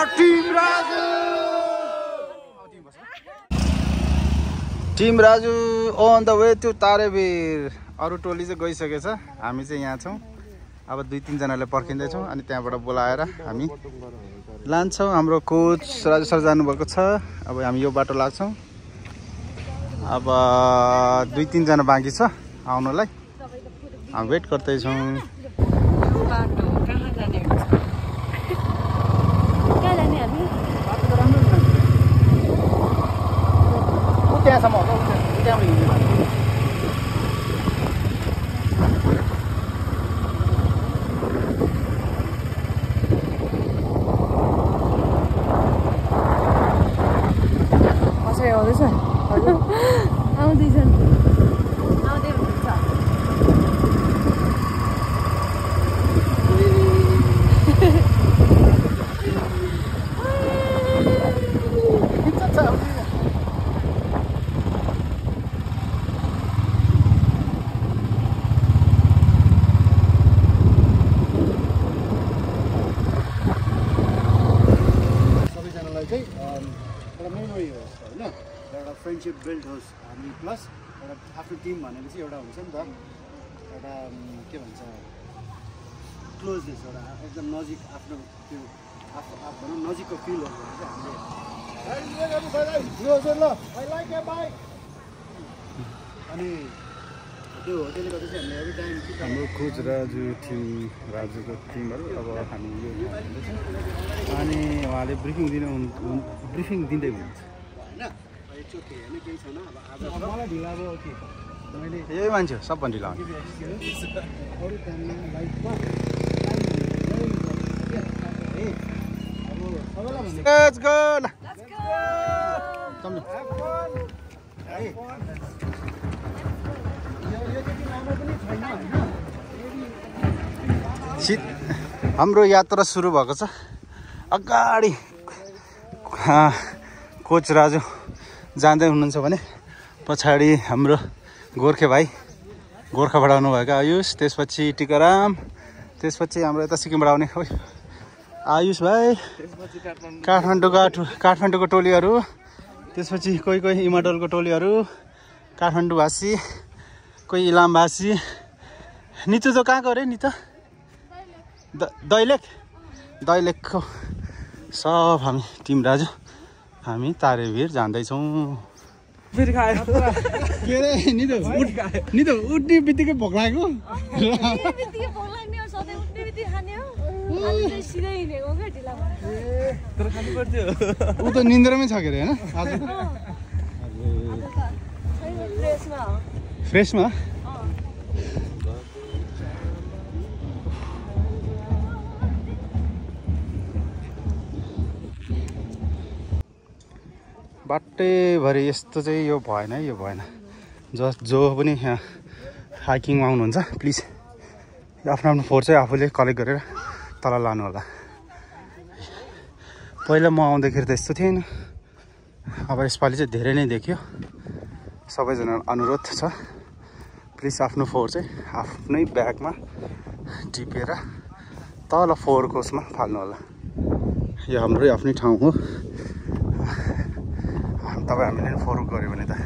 Team Raju on the way to Tarebhir. अरु टोली चाहिँ गइसकेछ, हामी चाहिँ यहाँ छौँ। अब 2-3 जनाले पर्खिँदै छौँ अनि त्यहाँबाट बोलाएर हामी लान्छौँ। हाम्रो कोच राजु सर जानुभएको छ। अब हामी यो बाटो लाग्छौँ। अब 2-3 जना बाँकी छ आउनलाई, हामी वेट गर्दैछौँ। त्यहाँसम्म हो त्यहाँबाट हिँड्नु। कसरी आउँदैछ? आउँदैछन्, आउँदै हुनुहुन्छ। फ्रेन्डशिप बिल्ड होस् हामी प्लस एउटा आफ्नो टिम भनेपछि एउटा हुन्छ नि त, एउटा के भन्छ क्लोजनेस, एउटा एकदम नजिक आफ्नो त्यो भनौँ नजिकको फिल होस् भने चाहिँ हामीले अनि त्यो त्यसले गर्दा चाहिँ हामीले एभ्री टाइम हाम्रो कोच राजु टिम राजुको टिमहरू अब हामी यो अनि उहाँले ब्रिफिङ दिँदै हुनुहुन्छ होइन। यही मान्छे सबभन्दा ढिला हाम्रो यात्रा सुरु भएको छ। अगाडि कोच राजु जाँदै हुनुहुन्छ भने पछाडि हाम्रो गोर्खे भाइ गोर्खाबाट आउनुभएका आयुष, त्यसपछि टिकाराम, त्यसपछि हाम्रो यता सिक्किमबाट आउने आयुष भाइ, काठमाडौँको टोलीहरू, त्यसपछि कोही इमाडोलको टोलीहरू, काठमाडौँवासी, कोही इलामवासी। निचो जो कहाँको अरे निचो दैलेखको सब हामी टिम राजु हामी तारेभिर जाँदैछौँ। फेरि खायो के अरे नितो उठ्ने बित्तिकै भोक लाग्यो। ऊ त निन्द्रामै छ के अरे होइन आज फ्रेसमा। बाटैभरि यस्तो चाहिँ यो भएन जो पनि यहाँ हाइकिङमा आउनुहुन्छ प्लिज आफ्नो फोहोर चाहिँ आफूले कलेक्ट गरेर तल लानु होला। पहिला म आउँदाखेरि त यस्तो थिएन, अब यसपालि चाहिँ धेरै नै देखियो। सबैजना अनुरोध छ प्लिज आफ्नो फोहोर चाहिँ आफ्नै ब्यागमा टिपेर तल फोहोर कोसमा फाल्नु होला। यो हाम्रै आफ्नै ठाउँ हो। तपाईँ हामीले फोहोर गऱ्यो भने त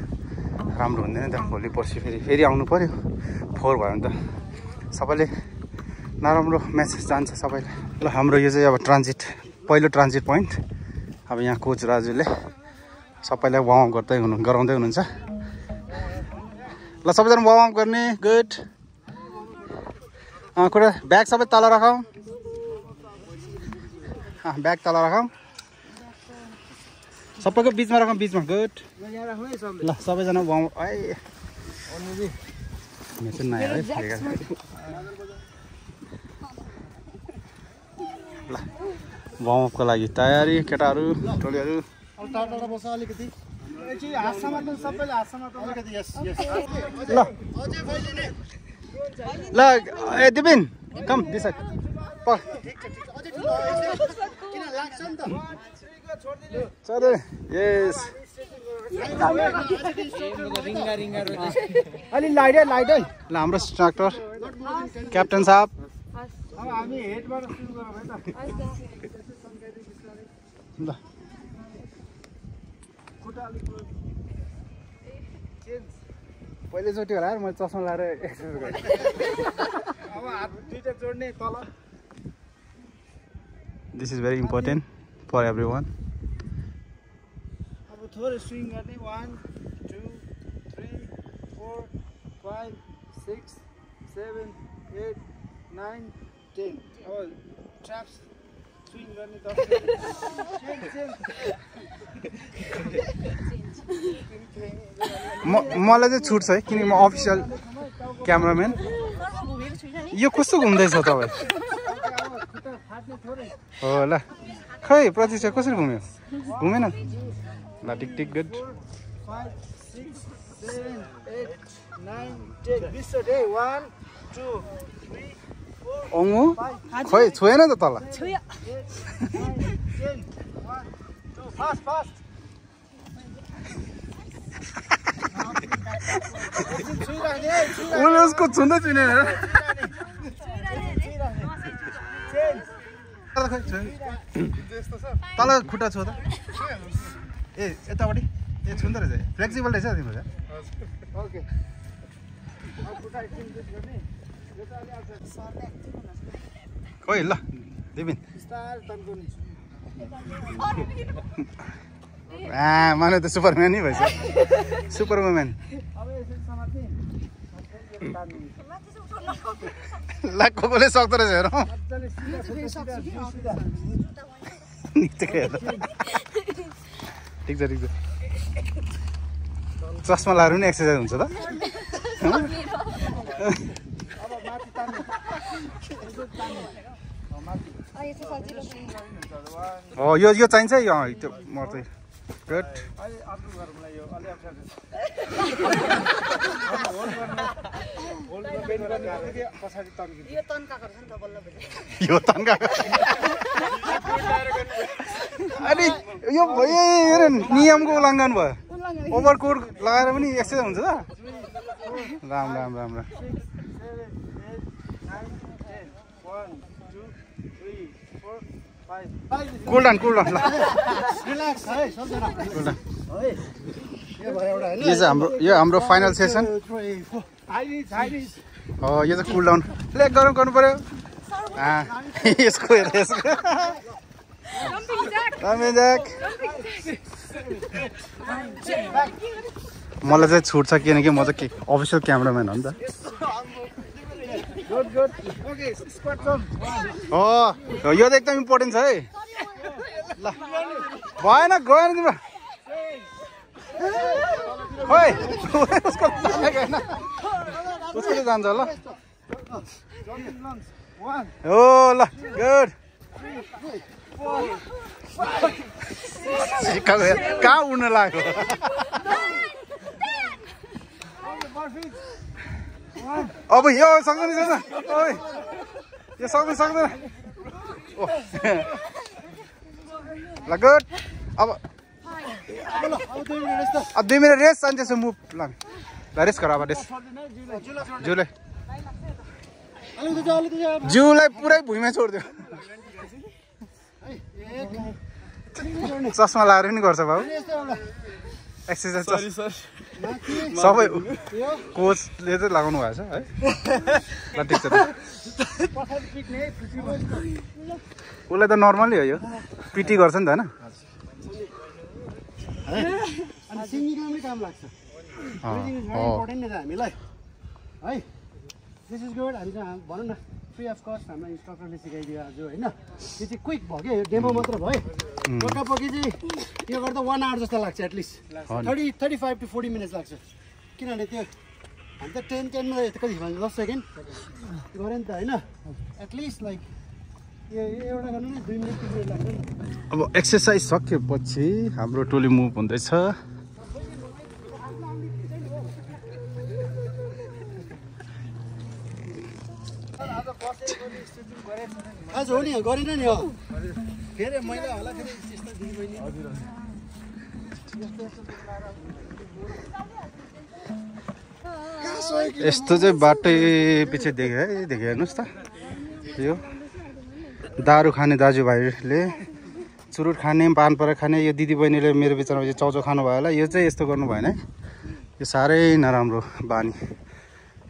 राम्रो हुँदैन नि त। भोलि पर्सि फेरि आउनु पऱ्यो। फोहोर भयो भने त सबैले नराम्रो मेसेज जान्छ सबैलाई। ल हाम्रो यो चाहिँ अब पहिलो ट्रान्जिट पोइन्ट। अब यहाँ कोच राजुले सबैलाई वार्म गराउँदै हुनुहुन्छ। ल सबैजना वार्म गर्ने, गुड। कुरा ब्याग सबै तल राखौँ, ब्याग तल राखौँ, सबैको बिचमा राखौँ, बिचमा, गुड। ल सबैजना वार्म नयाँ है ल वार्मअपको लागि तयारी केटाहरू टोलीहरू। ल ए दिपिन कम दिस साइड यस अलि लाइट ल हाम्रो इंस्ट्रक्टर क्याप्टन साहब ल पहिलोचोटि होला मैले चस्मा लाएर एक्सर्साइज गरेँ अब हात दुईटा जोड्ने तल this is very important for everyone अब थोरै स्विङ गर्ने 1 2 3 4 5 6 7 8 9 10 अब ट्र्याप्स स्विङ गर्ने 10 मलाई चाहिँ छुट छ है किनकि म अफिसियल क्यामराम्यान यो कस्तो घुम्दैछ तपाईँ हो ल खै प्रतीक्षा कसरी घुम्यो घुमेन ल टिक टिक गुड 5 6 7 8 9 10 बिस्टो 1 2 3 ओङो खै छोएन त तल छोयो 1 2 फास्ट उसले उसको छुन्दै छुनेन तल खुट्टा छो त ए यतापट्टि ए छुन्दो रहेछ फ्लेक्सिबल रहेछ तिम्रो ओके खोइ ल दिबिन माने त सुपरम्यान नै भएछ सुपरम्यान ल कसले सक्दो रहेछ हेरौँ ठिक छ ठिक छ चस्मा लाएर पनि एक्सर्साइज हुन्छ त यो चाहिन्छ यो त्यो मर्दै गुड यो तन्का अनि यो हेर नियमको उल्लङ्घन भयो ओभरकोट लगाएर पनि एक्सर्साइज हुन्छ त राम राम राम राम कुल डाउन ल रिल्याक्स है सम्झना कुल डाउन यो चाहिँ हाम्रो फाइनल सेसन हो यो चाहिँ कुल डाउन लेग गरम गर्नु पर्यो यसको हेर यसको मलाई चाहिँ छुट छ किनकि म चाहिँ अफिसियल क्यामराम्यान हो नि त हो यो त एकदम इम्पोर्टेन्ट छ है ल भएन गएन तिम्रो खोइ उसको जान्छ ल हो ल गुड कहाँ उड्न लाग्यो अब यो सक्दैन यो सक्दैन ल गुड अब 2 मिनट रेस्ट अनि त्यसो मुभ ल रेस्ट गर अब रेस्ट जिउलाई पुरै भुइँमा छोडिदियो चस्मा लाएर पनि गर्छ बाबु एक्सर्साइज सबै कोचले चाहिँ लगाउनु भएको छ है ल ठिक छ उसलाई त नर्मली हो यो पिटी गर्छ नि त होइन सिङ्गिङमै काम लाग्छ इम्पोर्टेन्ट नि त हामीलाई है दिस इज गुड हामी चाहिँ भनौँ न फ्री अफ कस्ट हाम्रो इन्स्ट्रक्टरले सिकाइदियो आज होइन यो चाहिँ क्विक भयो क्या यो डेमो मात्र भयो पक्की चाहिँ यो गर्दा 1 आवर जस्तो लाग्छ एटलिस्ट 35 to 40 मिनट्स लाग्छ किनभने त्यो हामी त 10 मा कति 10 सेकेन्ड गऱ्यो नि त होइन एटलिस्ट लाइक यो एउटा गर्नु नि 2 मिनट 3 मिनट लाग्छ नि अब एक्सर्साइज सकेपछि हाम्रो टोली मुभ हुँदैछ आज हो नि गरेन नि हो फेरि मैला होला फेरि त्यस्तो दिदी बहिनी यस्तो चाहिँ बाटै पछि देखेँ है हेर्नुहोस् त यो दारू खाने दाजुभाइले चुरुट खाने पानपरा खाने यो दिदी बहिनीले मेरो बिचमा चाहिँ चाउचाउ खानु भयो होला यो चाहिँ यस्तो गर्नु भएन है यो साह्रै नराम्रो बानी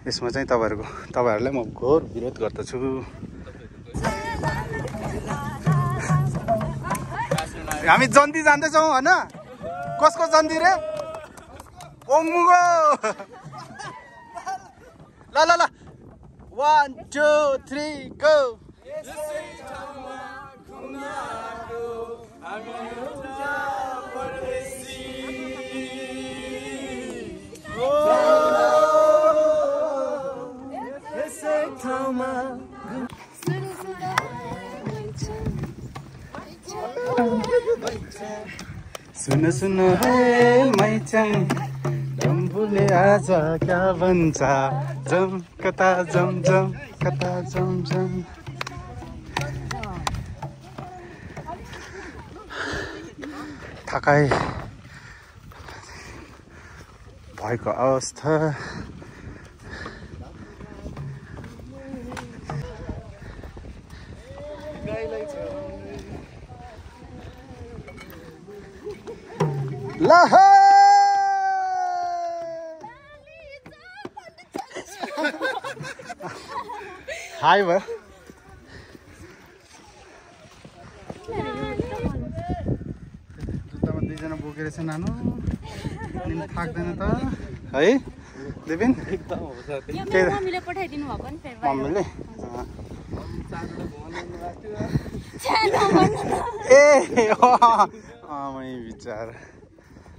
यसमा चाहिँ तपाईँहरूलाई म घोर विरोध गर्दछु हामी जन्ती जाँदैछौँ होइन कसको जन्ती रे ओङ्मुगो ल ल ल 1 2 3 गो सुन सुन है मैचाङ डम्बुले आज क्या भन्छ जम कता जम जम कता जम जम थकाइ भएको अवस्था लहा हाई भयो जुत्तामा दुईजना बोकेर छ नानु थाक्दैन त है देबिन मम्मीले पठाइदिनु भएको नि फेरि मम्मीले ए विचार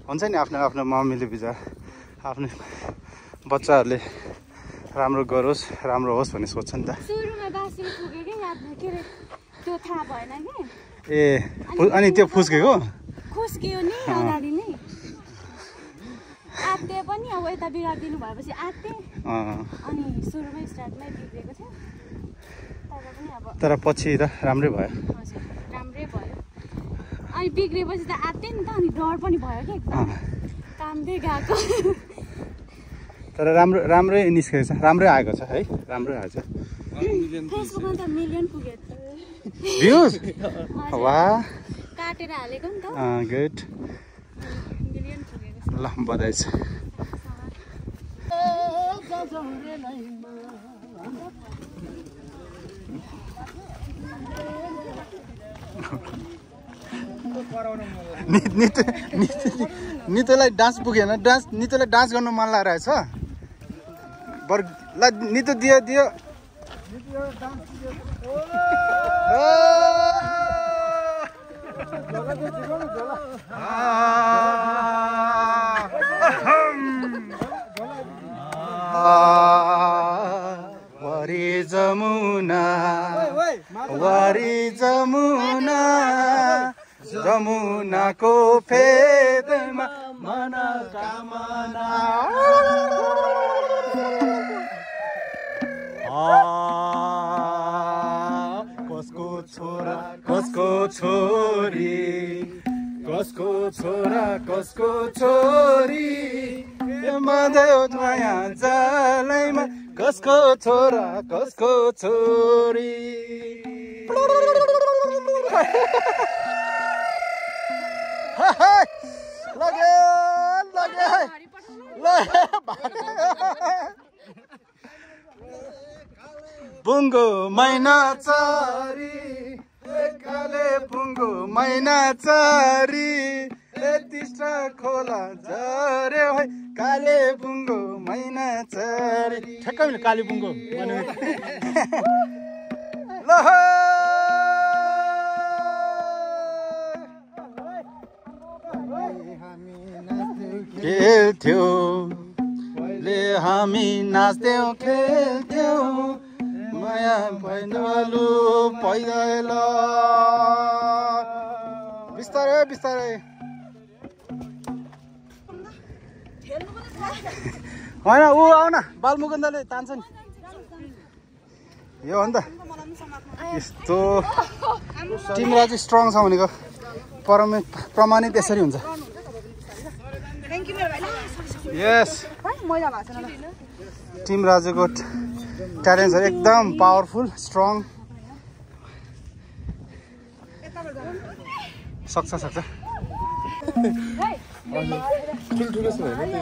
हुन्छ नि आफ्नो आफ्नो मम्मीले विचार आफ्नो बच्चाहरूले राम्रो गरोस् राम्रो होस् भन्ने सोध्छ नि त सुरुमा बासीले पुग्यो के याद के रे त्यो थाहा भएन के ए अनि त्यो फुस्केको खुस्कियो नि अगाडि नै आत्ते पनि अब यता बिगारिदिनु भएपछि आत्ते अनि सुरुमै स्टार्टमै बिग्रेको थियो तर पनि अब तर पछि त राम्रै भयो राम्रै भयो अनि बिग्रेपछि त आत्ते नि त अनि डर पनि भयो कि एकदम कामदै गएको तर राम्रै निस्केको छ राम्रै आएको छ है राम्रै आएको छ फेसबुकमा त मिलियन पुग्यो भ्युज वाह काटेर हालेको नि त गुड मिलियन पुगेको ल बधाई छ नितोलाई डान्स पुगेन नितोलाई डान्स गर्नु मन लागिरहेछ बर ल नितो दियो वरी जमुना जमुनाको फेदमा मनोकामना कसको छोरा कसको छोरी कसको छोरा कसको छोरी मधेउ माया जालैमा कसको छोरा कसको छोरी पुङ्गो मैना चारी काले पुङ्गो मैना चारी टिस्टा खोला झर्यो है काले पुङ्गो मैना चारी ठ्याक्कै मैले काले पुङ्गो ल खेल्थ्यौ ले हामी नाच्थ्यौँ खेल्थ्यौँ माया भैँदलु पैदल बिस्तारै बिस्तारै होइन ऊ आऊ न बालमुकुन्दले तान्छ नि यो हो नि त यस्तो टिमरा चाहिँ स्ट्रङ छ भनेको प्रमाणित यसरी हुन्छ यस टिम राजुको ट्यालेन्ट्सहरू एकदम पावरफुल स्ट्रङ सक्छ ठुल्ठुलो छ होइन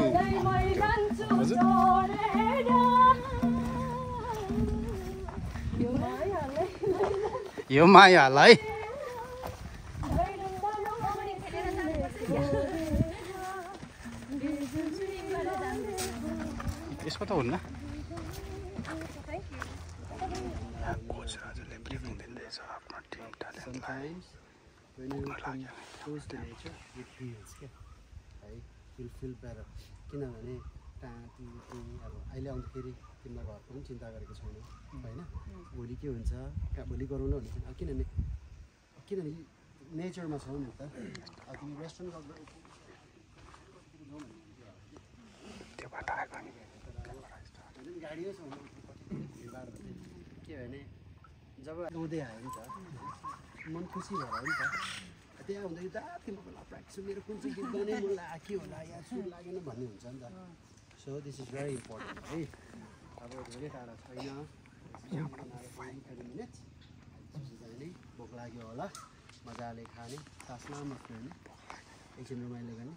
यो मायालाई यसको त हुन्न कोच राजाले ब्रिफिङ दिँदैछ आफ्नो team ट्यालेन्टलाई when you come close to nature it feels है will feel better किनभने टाटी अब अहिले आउँदाखेरि तिमीलाई घरको पनि चिन्ता गरेको छैन होइन भोलि के हुन्छ भोलि गरौँ न भन्ने किनभने नेचरमा छौ नि त अब तिमी रेस्टुरेन्ट त्यो बाटो आएको नि गाडीमै छ के भने जब आउँदै आयो नि त मन खुसी भएर नि त त्यहाँ हुँदाखेरि त तिम्रो प्र्याक्टिस मेरो कुन चाहिँ गीत गाउने मन लाग्यो के होला या सुन लागेन भन्ने हुन्छ नि त so this is very important है अब धेरै टाढा छैन 30 मिनट जाने भोक लाग्यो होला मजाले खाने सास लामो फेर्ने एकछिन रमाइलो गर्ने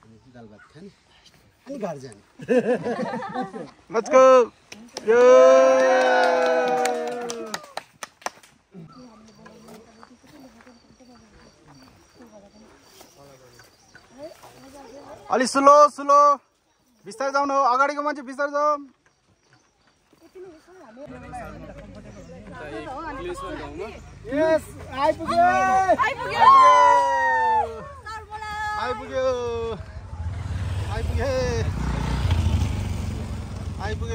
अनि दाल भात खाने अनि घर जाने लेट्स गो अलि स्लो बिस्तारै जाउँ न अगाडिको मान्छे बिस्तारै जाउँ यस आइपुग्यो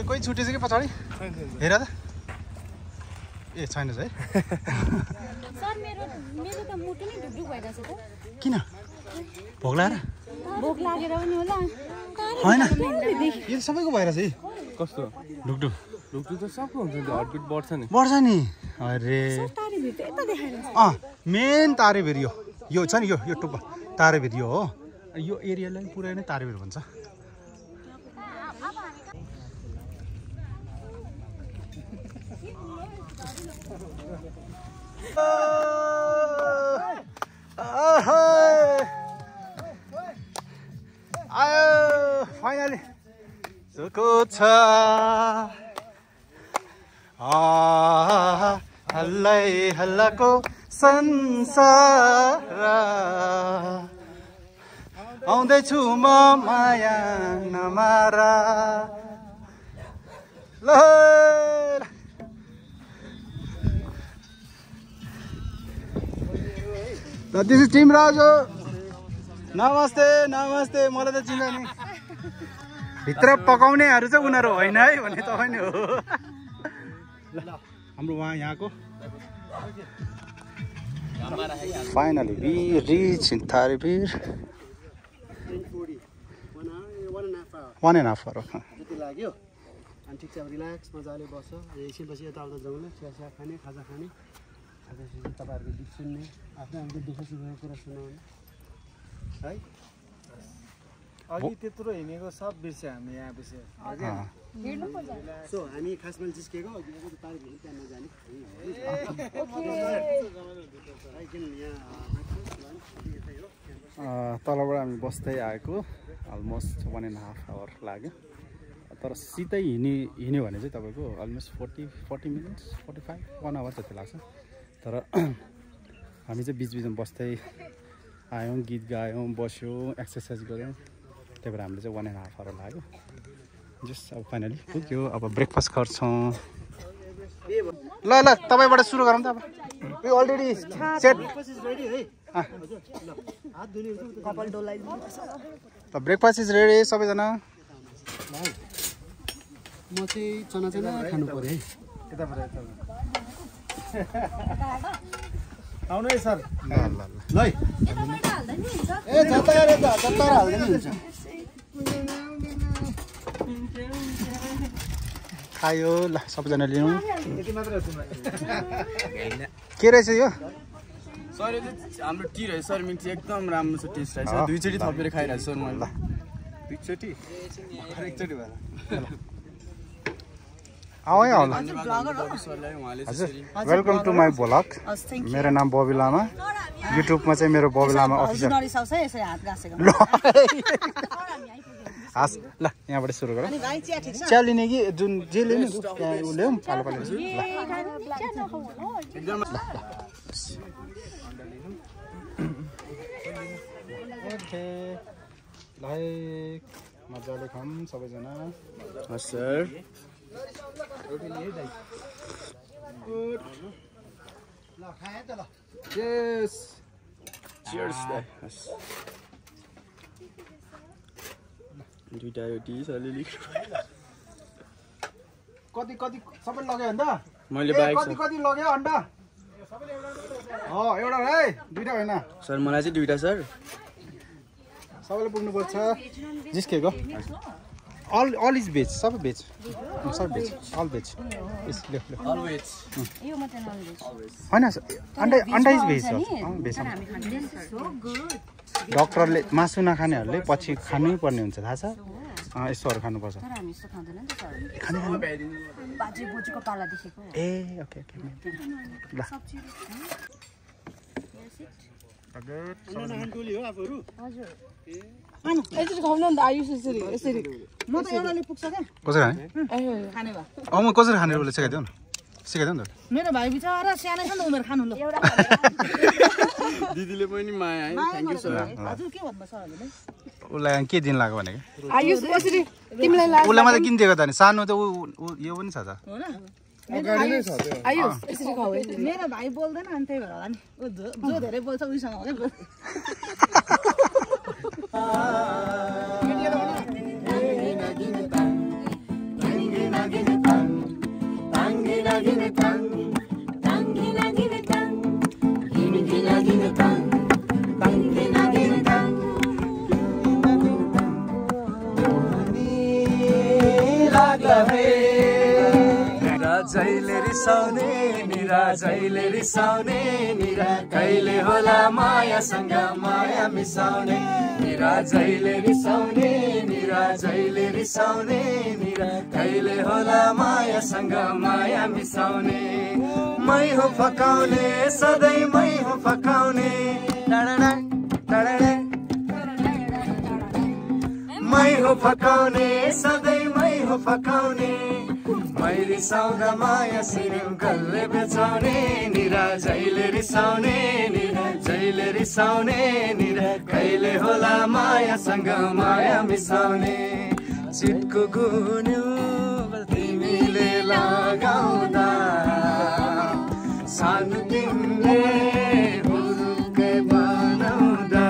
कोही छुटेछ कि पछाडि हेर त ए छैन है सर मेरो त मुटु नै ढुकढुक भइरहेछ त किन भोक लागेर पनि होला होइन यो सबैको भइरहेछ है कस्तो ढुकढुक त सबको हुन्छ नि हार्टबिट बढ्छ नि अरे मेन तारेभिर यो छ नि यो टुप्पा तारेभिर यो हो यो एरियालाई पुरै नै तारेभिर भन्छ आयो फाइनली सुको छ हल्लाको संसार आउँदैछु म माया नमारा ल दिस इज टिम राजु नमस्ते मलाई त चिन्दैन नि भित्र पकाउनेहरू चाहिँ उनीहरू होइन है भन्ने तपाईँ नै हो हाम्रो यहाँको finally we reach in Tarebhir 1.5 hour जति लाग्यो अनि ठिक छ अब रिल्याक्स मजाले बस्छ एकछिनपछि यताउता जाउँ न चिया खाने खाजा खाने त्यसपछि तपाईँहरूको गीत सुन्ने आफ्नो दुःख सुखको कुरा सुनाउने है अघि त्यत्रो हिँडेको सब बिर्स्यो हामी यहाँ बिर्स्यो सो हामी खासमा जिस्केको तारिक त्यहाँ नजाने तलबाट हामी बस्दै आएको अलमोस्ट 1.5 hour लाग्यो तर सिधै हिँड्यो भने चाहिँ तपाईँको अलमोस्ट 40 मिनट्स 45 1 hour जति लाग्छ तर हामी चाहिँ बिचबिचमा बस्दै आयौँ गीत गायौँ बस्यौँ एक्सर्साइज गऱ्यौँ त्यही भएर हामीले चाहिँ 1.5 hour लाग्यो जस्ट अब फाइनली पुग्यो अब ब्रेकफास्ट गर्छौँ ल तपाईँबाट सुरु गरौँ त अब यो already set breakfast is ready सबैजना म चाहिँ चना खानु पर्यो है आउनु है सर ल ए जता हाल्दैन हुन्छ खायो ल सबैजना लिनु के रहेछ यो सर यो चाहिँ हाम्रो टी रहेछ सर मिक्स एकदम राम्रो छ टेस्ट रहेछ दुईचोटि थपेर खाइरहेको सर मैले दुईचोटि एकचोटि भयो आउँ होला सरलाई उहाँले हजुर वेलकम टु माई ब्लग मेरो नाम बबी लामा युट्युबमा चाहिँ मेरो बबी लामा अफिसियल हस् ल यहाँबाट सुरु गर चिया लिने कि जुन जे लिने त्यहाँ ल्याउँ पालो पालो ओके लाइक मजाले खाऊँ सबैजना हस् सर Cheers. Cheers. दुईटा यो टिस अलिअलि कति कति सबै लग्यो अन्त मैले बाइक कति कति लग्यो अन्डा एउटा है दुईटा होइन सर मलाई चाहिँ दुईटा सर सबैले पुग्नुपर्छ जिस्केको all is veg सबै भेज सबै भेज all veg यस ले अलवेज यो मात्र नन भेज हैन अन्डा इज भेज भेज डक्टरले मासु नखानेहरूले पछि खानै पर्ने हुन्छ थाहा छ यस्तोहरू खानुपर्छ तर हामी यस्तो खाँदैन नि त सर खाने बाजे बोजूको पाला देखेको ए ओके ओके ल हजुर यसरी खाउन नि त आयुष यसरी यसरी म त एउटाले पुग्छ क्या कसरी खाने खाने भए म कसरी खाने उसले सिकाइदिउ न सिकाइदिउ न मेरो भाइ बिचरा सानो छ नि उमेर खानु ल दिदीले पनि माया है थ्यांक यू सर हजुर के भन्नु सर हजुरले उसलाई के दिन लाग्यो भनेको आयुष यसरी तिमीलाई लाग्छ उसलाई मात्रै किन दिएको त नि सानो त यो पनि छ त हो न आयुष यसरी खाऊ मेरो भाइ बोल्दैन अनि त्यही भएर होला नि जो धेरै बोल्छ उसँग हो क्या निराजैले रिसाउने निरा कहिले होला मायासँग माया मिसाउने निराजैले रिसाउने निरा कहिले होला मायासँग माया मिसाउने मै हो फकाउने सधैँ मै हो फकाउने मै हो फकाउने सधैँ मै हो फकाउने मै रिसाउँदा माया सिरिम गल्ले बेचाउने निराजैले रिसाउने निरा कहिले होला मायासँग माया मिसाउने चितको गुन्यु तिमीले लगाउँदा सानो तिमीले हुरुकै बनाउँदा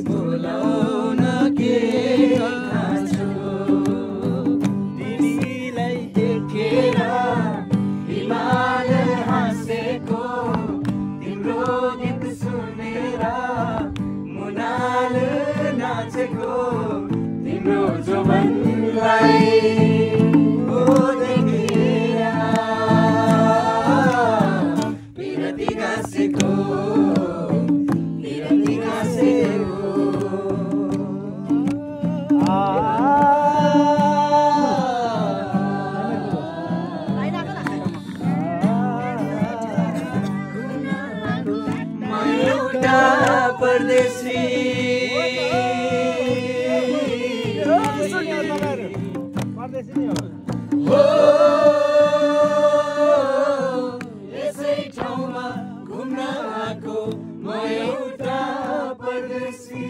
बोलाउन के यसै ठाउँमा घुम्न आएको म एउटा परदेशी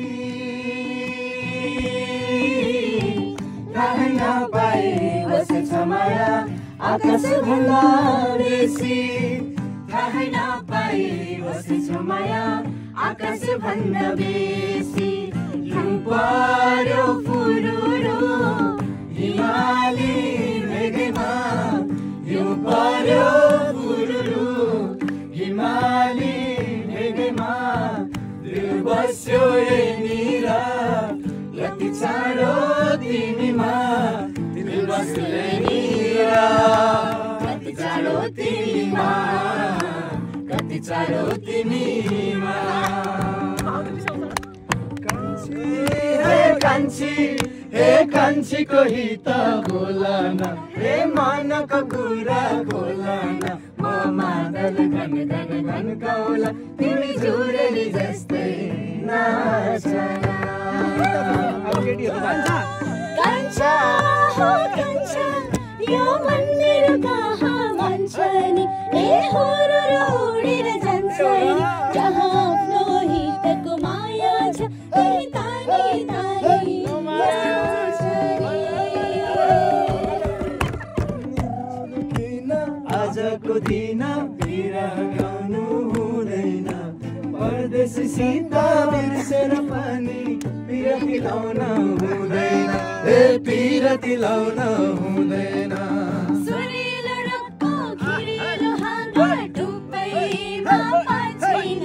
राहै नपाए बसेछ माया आकाश भन्दा बेसी राहै नपाए बसेछ माया आकाश भन्दा बेसी हिउँ पर्यो फुरुरु हिमाली मेघमा हिउँ पर्यो फुरुरु हिमाली मेघमा दिल बस्यो यहीँनिर यति चाँडो तिमीमा दिल बस्यो यहीँनिर कति चाँडो तिमीमा कति चाँडो तिमीमा हे कान्छी कोही त बोला न हे मनको कुरा बोला न म मादल घन घन घन गाउला तिमी झुरेली जस्तै नाचना कान्छा हो कान्छा यो मन्दिर कहाँ मान्छ नि ए हुरुरु उडेर जान्छ नि जहाँ आफ्नो हितको माया छ त्यही तानी तानी आजको दिन बिरह गाउनु हुँदैन परदेशीसित बिर्सेर पनि पिरती लाउन हुँदैन ए पिरती लाउन हुँदैन सुरिलो रुखको खिरिलो हाँगा डुब्बैमा पाछैन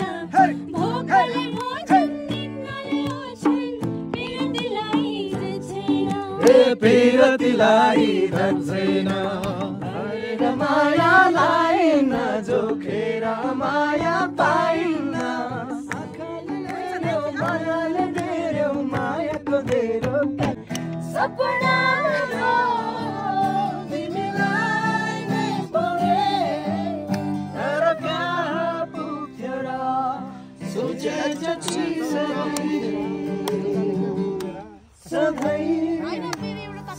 भोकले मोजन निन्नले ओछ्यान पिरतीलाई रचेन ए पिरतीलाई रचेन मायालाई नजोखेर माया पाइन मायाले धेरै मायाको धेरै सपना तिमीलाई नै परे तर कहाँ पुग्थ्यो र सोचे जति सधैँ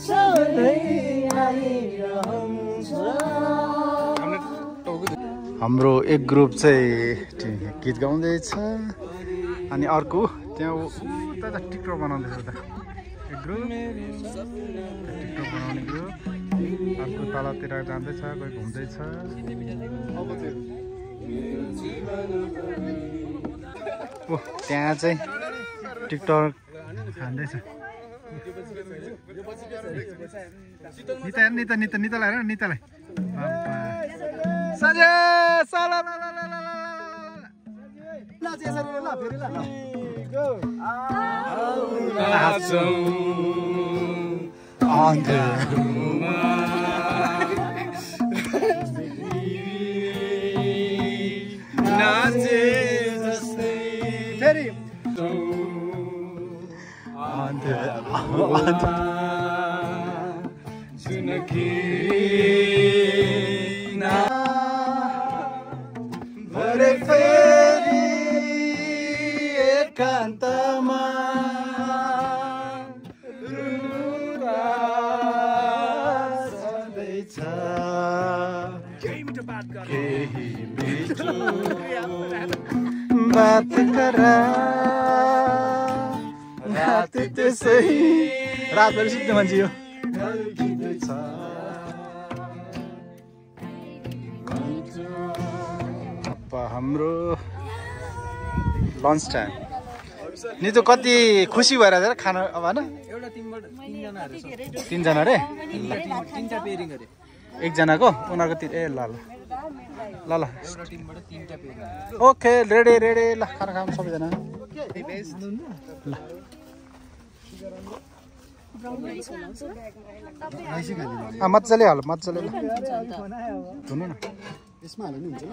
सधैँ आइरहन्छ हाम्रो एक ग्रुप चाहिँ गीत गाउँदैछ अनि अर्को त्यहाँ उता त टिकटक बनाउँदैछ उता एक ग्रुप टिकटक बनाउने ग्रुप अर्को तलतिर जाँदैछ कोही घुम्दैछ ओ त्यहाँ चाहिँ टिकटक खाँदैछ नितालाई हेर नितालाई सजे साला ला ला ला ला ला यसरी ल फेरि ल फेरि भरे फेरि एकान्तमा रुँदा सधैँछ केही मिठो बात करा रात त्यसै रातभरि सुत्ने मान्छे यो ढल्किँदैछ हाम्रो लन्च टाइम नि त कति खुसी भएर खाना अब होइन तिनजना अरे एकजनाको उनीहरूको ए ल ल ल ल ओके रेडी रेडी ल खाना खाऊँ सबैजना ल मजाले हाल मजाले ल धुनु न यसमा हाल्नु हुन्छ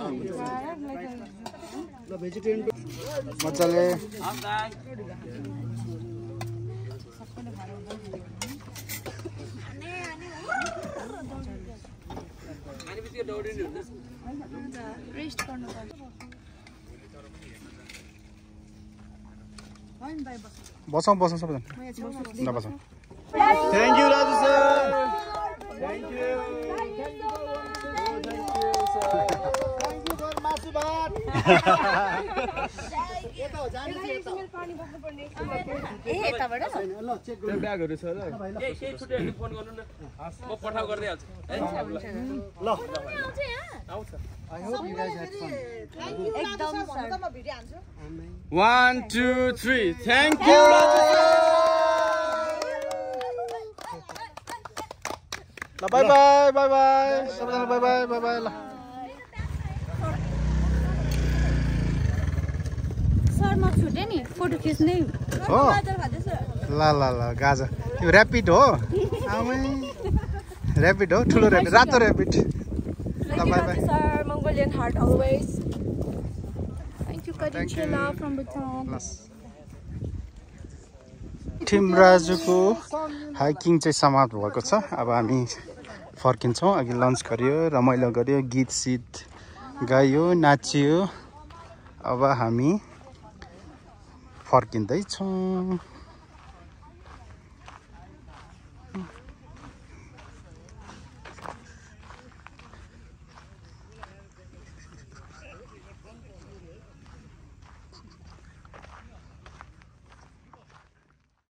ल भेजिटेरियन मजाले बसौँ बसौँ सबैजना ल बसौँ थ्याङ्क यू राजु सर ब्यागहरु छ ल म पठाउ गर्दै हाल्छु ल आउँछ I hope you guys had fun. एकदम सर 1 2 3 थ्यांक यू ल बाइ बाइ बाइ बाइ सबैजना बाइ बाइ बाइ बाइ ल सर म छुटे नि फोटो खिच्ने हो ल ल ल गाजर यो ऱ्यापिड हो आमै ऱ्यापिड हो ठुलो ऱ्यापिड रातो ऱ्यापिड ल bye bye Sir, Mongolian heart always. Thank you, Kadinchela from Bhutan. Team राजुको हाइकिङ चाहिँ समाप्त भएको छ अब हामी फर्किन्छौँ अघि लन्च गर्यो रमाइलो गर्यो गीत सित गायो नाच्यो अब हामी फर्किँदैछौँ